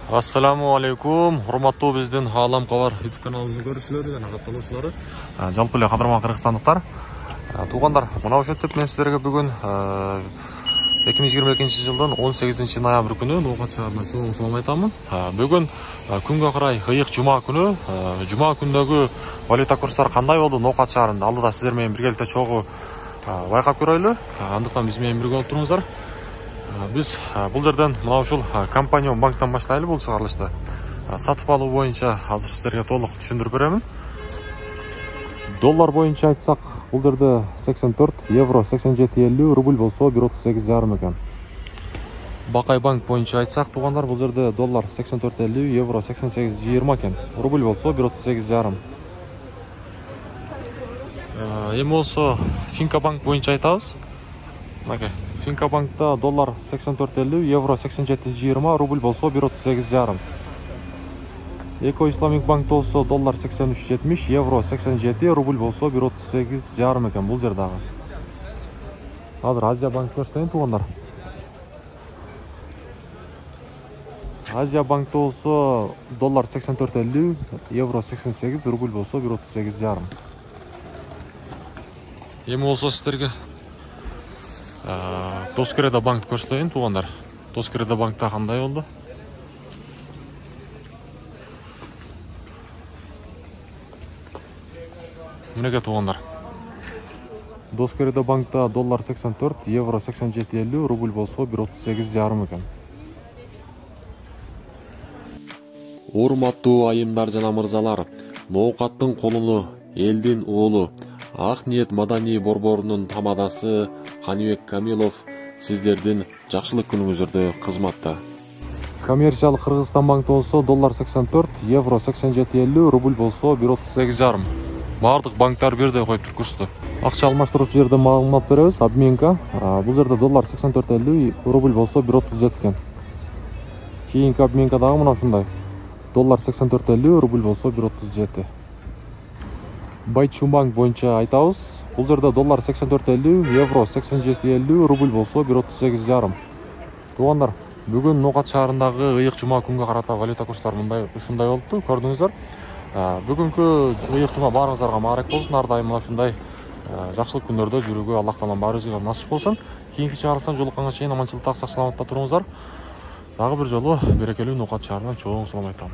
Ассаламу алейкум, урматтуу биздин Алам Кабар YouTube каналыбыздын көрүүчүлөрү жана катталуучулары, жалпы эле кадырман кыргызстандыктар, туугандар, мына ошентип мен сиздерге бүгүн 2022 жылдын 18 ноябрь күнү Ноокат шаарына чоң салам айтамын. Бүгүн күнгө карай ыйык жума күнү, жума күндөгү валюта курстары кандай болду Ноокат шаарында алдыда сиздер менен биргеликте чогуу байкап көрөлү. Андыктан биз менен бирге болуп туруңуздар. Biz бұл жерден мына ушул компанион банктан баштайлы бул чыгарылышты. Сатып алуу боюнча азыр сиздерге толук түшүндүрүп беремин. Доллар боюнча айтсак, бул жерде 84, евро 87.50, рубль болсо 1.38,5 экен. Бакай банк боюнча айтсак, туугандар, бул жерде доллар 84.50, евро 88.20 экен. Рубль болсо 1.38,5. Эми болсо Финка банк боюнча айтабыз. Финка банкта доллар 84.50, евро 87.20, рубль болсо 1.38,5. Эко Исламик банкта болсо доллар 83.70, евро 87, рубль болсо 1.38,5 экен бул жердагы. Азыр Азия банк көрсөтөйүн туугандар. Азия банкта болсо доллар 84.50, евро 88, рубль болсо 1.38,5. Эми болсо сиздерге Тоскереда банк көрсөтөйүн туугандар. Тоскереда банкта кандай болду? Мынеге туугандар. Тоскереда банкта доллар 84, евро 87.50, рубль болсо 1.38,5 экен. Урматтуу айымдар жана мырзалар, Ноокаттын колуну элдин уулу Ак ниет маданий борборунун тамадасы Канибек Камилов сиздердин жакшылык күнүңүздөрдө кызматта. Коммерциялык Кыргызстан банкта болсо доллар 84, евро 87.50, рубль болсо 1.38,5. Бардык банктар бирдей коюп тур курсту. Акча алмаштыруучу жерде маалымат беребиз. Обменка. Бул жерде доллар 84.50, рубль болсо 1.37 экен. Кийинки обменка дагы мына ушундай. Доллар 84.50, рубль болсо 1.37. Байчун банк боюнча айтабыз. Бул жерде доллар 84.50, евро 87.50, рубль болсо 1.38,5. Туугандар, бүгүн Ноокат шаарындагы ыйык жума күнгө карата валюта курстары ушундай болду, көрдүңүздөр. Бүгүнкү ыйык жума баарыңыздарга маарек болсун. Ар дайым мына ушундай жакшылык күндөрдө жүрүүгө Аллах таалам баарыбызга насип болсун. Кийинки чыгарылыштан жолукканга чейин аманчылыкта, сак саламатта туруңуздар. Дагы бир жолу берекелүү Ноокат шаарынан чоң салам айтам.